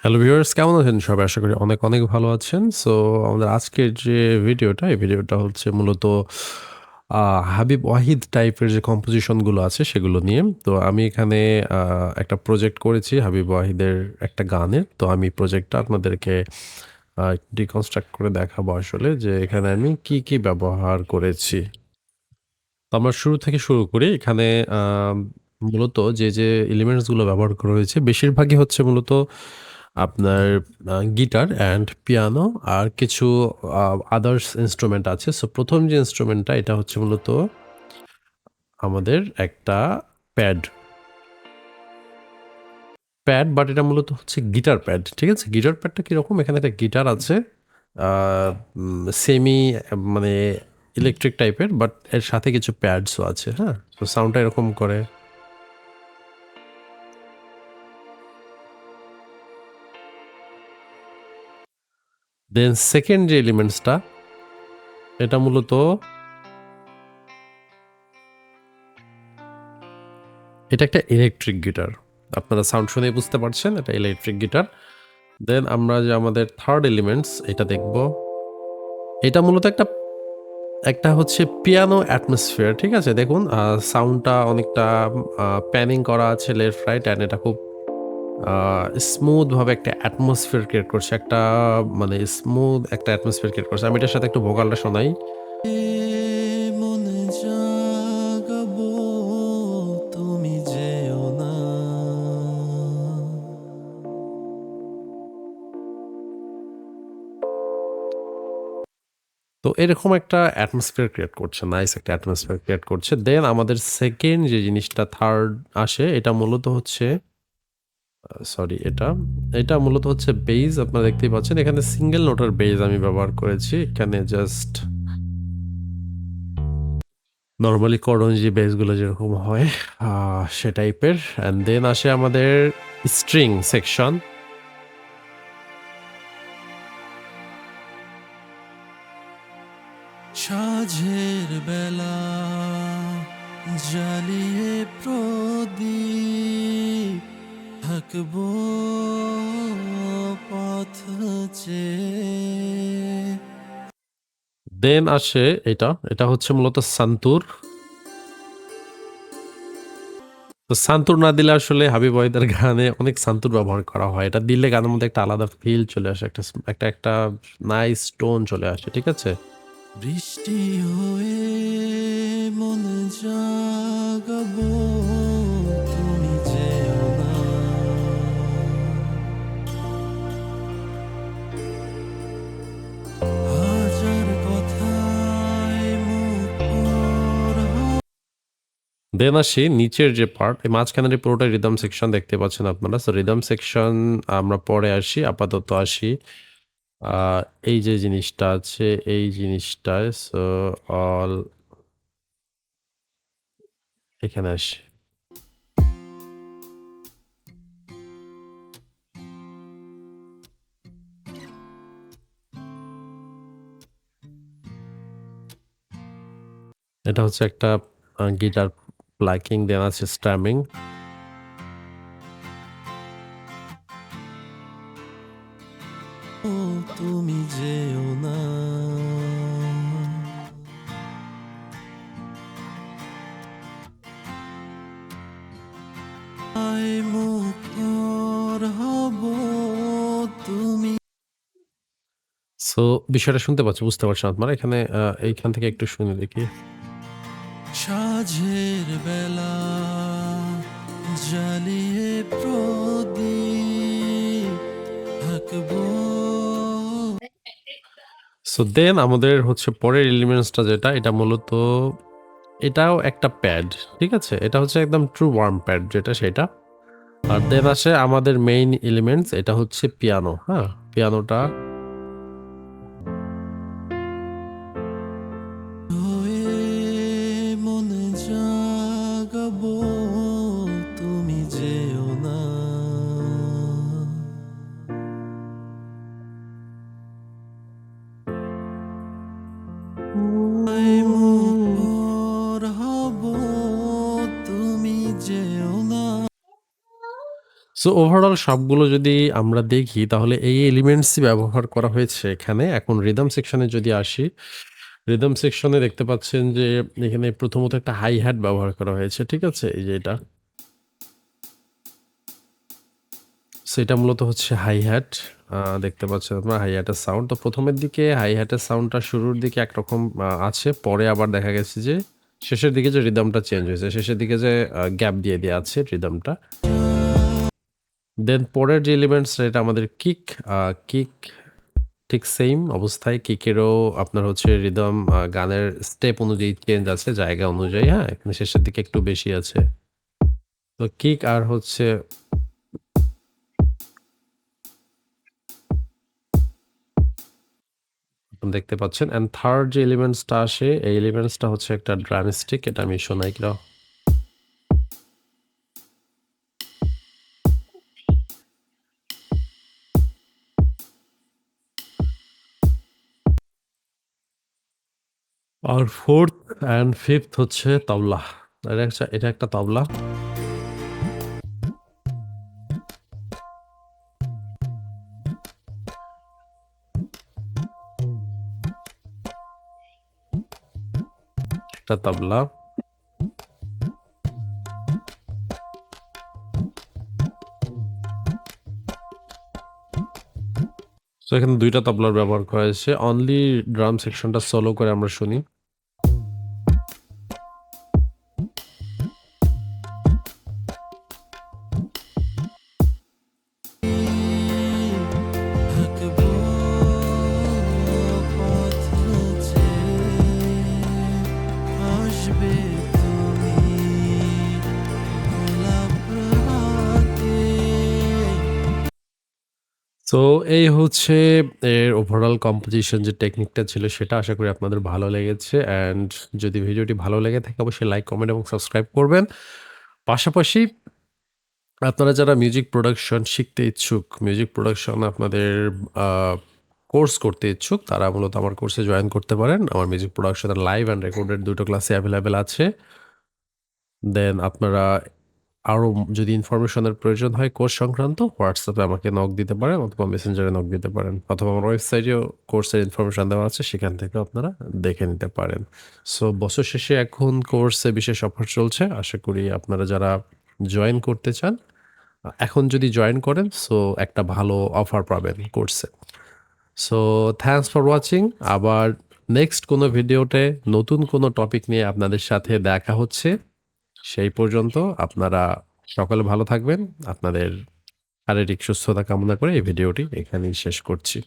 Hello viewers, কেমন আছেন সবাই? আশা করি অনেক, অনেক ভালো আছেন। সো আমাদের আজকের যে ভিডিওটা, এই ভিডিওটা হচ্ছে মূলত আ হাবিব ওয়াহিদ টাইপের যে কম্পোজিশন গুলো আছে সেগুলো নিয়ে। তো আমি এখানে আ একটা প্রজেক্ট করেছি হাবিব ওয়াহিদের একটা গানের। তো আমি প্রজেক্টটা আপনাদেরকে ডিকনস্ট্রাক্ট করে দেখাবো আসলে যে এখানে আমি কি ব্যবহার করেছি। তো আমরা শুরু থেকে শুরু করি। এখানে মূলত যে এলিমেন্টস গুলো ব্যবহার করা হয়েছে বেশিরভাগই হচ্ছে মূলত আপনার গিটার অ্যান্ড পিয়ানো আর কিছু আদার্স ইন্সট্রুমেন্ট আছে। সো ১ম যে ইন্সট্রুমেন্টটা এটা হচ্ছে মূলত আমাদের একটা প্যাড। বাট এটা মূলত হচ্ছে গিটার প্যাড। ঠিক আছে? গিটার প্যাডটা কিরকম? এখানে একটা গিটার আছে। আ সেমি মানে ইলেকট্রিক টাইপের বাট এর সাথে কিছু প্যাডসও আছে, হ্যাঁ? তো সাউন্ডটা এরকম করে। দেন 2nd যে এলিমেন্টসটা এটা মূলত এটা একটা ইলেকট্রিক গিটার। আপনারা সাউন্ড শুনেই বুঝতে পারছেন এটা ইলেকট্রিক গিটার। দেন আমরা যে আমাদের 3rd এলিমেন্টস এটা দেখব। এটা মূলত একটা হচ্ছে পিয়ানো অ্যাটমসফিয়ার, ঠিক আছে? দেখুন সাউন্ডটা অনেকটা প্যানিং করা আছে লেফট রাইট অ্যান্ড এটা খুব আ স্মুথ ভাবে একটা অ্যাটমসফিয়ার ক্রিয়েট করছে। একটা মানে স্মুথ একটা অ্যাটমসফিয়ার ক্রিয়েট করছে। আমি এটার সাথে একটু ভোকালটা শোনাই। মন জাগাবো তুমি যেও না। তো এরকম একটা অ্যাটমসফিয়ার ক্রিয়েট করছে। নাইস একটা অ্যাটমসফিয়ার ক্রিয়েট করছে। দেন আমাদের 2nd যে জিনিসটা 3rd আসে এটা মূলত হচ্ছে সরি এটা মূলত হচ্ছে বেইজ আপনারা দেখতেই পাচ্ছেন। এখানে সিঙ্গেল নোটের বেইজ আমি ব্যবহার করেছি। এখানে জাস্ট নরমালি করঞ্জি বেইজগুলো যেরকম হয় সে টাইপের। অ্যান্ড দেন আসে আমাদের স্ট্রিং সেকশন। সাঁঝের বেলা জ্বালিয়ে প্রদীপ থাকবো পথ চেয়ে। দেন আসে এটা হচ্ছে মূলত সান্তুর। তো সান্তুর না দিলে আসলে হাবিব ওয়াহিদের গানে অনেক সান্তুর ব্যবহার করা হয়। এটা দিলে গানের মধ্যে একটা আলাদা ফিল চলে আসে। একটা নাইস টোন চলে আসে। ঠিক আছে? বৃষ্টি হয়ে মন জাগাবো তুমি যেও না। হাজার কথায় মুখর দেন আসি নিচের যে পার্ট, এই মাঝখানের এই পুরোটাই রিদম সেকশন দেখতে পাচ্ছেন আপনারা। সো রিদম সেকশন আমরা পরে আসি। আপাতত আসি আ এই যে জিনিসটা আছে, এই জিনিসটায় সো অল এখানে আসি। এটা হচ্ছে একটা গিটার প্লাকিং দেন আছে স্ট্রামিং। তুমি যেও না। আয় মুখর হব তুমি। সো বিষয়টা শুনতে পাচ্ছি, বুঝতে পারছেন আপনারা। এখানে এইখান থেকে একটু শুনে দেখি। সাঁঝের বেলা জ্বালিয়ে প্রদীপ থাকবো। সো দেন আমাদের হচ্ছে পরের এলিমেন্টসটা যেটা এটা মূলত এটাও একটা প্যাড। ঠিক আছে? এটা হচ্ছে একদম ট্রু ওয়ার্ম প্যাড যেটা সেটা। আর দেন আসে আমাদের মেইন এলিমেন্টস এটা হচ্ছে পিয়ানো, হ্যাঁ? পিয়ানোটা হয়ে মন জাগাবো তুমি যেও না। আয় মুখর হব তুমি যেও না। সো ওভারঅল সবগুলো যদি আমরা দেখি তাহলে এই এলিমেন্টসই ব্যবহার করা হয়েছে এখানে। এখন রিদম সেকশনে যদি আসি, রিদম সেকশনে দেখতে পাচ্ছেন যে এখানে প্রথমত একটা হাই হ্যাট ব্যবহার করা হয়েছে। ঠিক আছে? এই যে এটা। সো এটা মূলত হচ্ছে হাই হ্যাট। দেখতে পাচ্ছেন আপনারা হাই হ্যাটের সাউন্ড। তো প্রথমের দিকে হাই হ্যাটের সাউন্ডটা শুরুর দিকে একরকম আছে। পরে আবার দেখা গেছে যে শেষের দিকে যে রিদমটা চেঞ্জ হয়েছে। শেষের দিকে যে গ্যাপ দিয়ে দেয়া আছে রিদমটা। দেন পরের যে এলিমেন্টস এটা আমাদের কিক। কিক ঠিক সেইম অবস্থায় কিকেরও আপনার হচ্ছে রিদম গানের স্টেপ অনুযায়ী চেঞ্জ আছে জায়গা অনুযায়ী, হ্যাঁ? এখানে শেষের দিকে একটু বেশি আছে। তো কিক আর হচ্ছে দেখতে পাচ্ছেন অ্যান্ড থার্ড যে এলিমেন্টসটা আসে এই এলিমেন্টসটা হচ্ছে একটা ড্রাম স্টিক। এটা আমি শোনাই কিনা। আর ফোর্থ অ্যান্ড ফিফথ হচ্ছে তবলা। এটা একটা তবলা। একটা তবলা। সো এখানে ২ টা তবলার ব্যবহার করা হয়েছে। অনলি ড্রাম সেকশনটা সোলো করে আমরা শুনি। থাকবো পথ মুছে আসবে তুমি গোলাপ হাতে। সো এই হচ্ছে এর ওভারঅল কম্পোজিশন যে টেকনিকটা ছিল সেটা আশা করি আপনাদের ভালো লেগেছে। অ্যান্ড যদি ভিডিওটি ভালো লেগে থাকে অবশ্যই লাইক, কমেন্ট এবং সাবস্ক্রাইব করবেন। পাশাপাশি আপনারা যারা মিউজিক প্রোডাকশন শিখতে ইচ্ছুক, মিউজিক প্রোডাকশন আপনাদের আ কোর্স করতে ইচ্ছুক, তারা মূলত আমার কোর্সে জয়েন করতে পারেন। আমার মিউজিক প্রোডাকশনের লাইভ অ্যান্ড রেকর্ডেড ২ টো ক্লাসই এভেইলেবল আছে। দেন আপনারা আরো যদি ইনফরমেশনের প্রয়োজন হয় কোর্স সংক্রান্ত WhatsApp এ আমাকে নক দিতে পারেন অথবা মেসেঞ্জারে নক দিতে পারেন। অথবা আমার ওয়েবসাইটেও কোর্সের ইনফরমেশন দেওয়া আছে সেখান থেকেও আপনারা দেখে নিতে পারেন। সো বছর শেষে এখন কোর্সে বিশেষ অফার চলছে। আশা করি আপনারা যারা জয়েন করতে চান, এখন যদি জয়েন করেন সো একটা ভালো অফার পাবেন কোর্সে। So thanks for watching. আবার নেক্সট কোনো ভিডিওতে নতুন কোনো টপিক নিয়ে আপনাদের সাথে দেখা হচ্ছে। সেই পর্যন্ত আপনারা সকলে ভালো থাকবেন। আপনাদের শারীরিক সুস্থতা কামনা করে এই ভিডিওটি এখানেই শেষ করছি।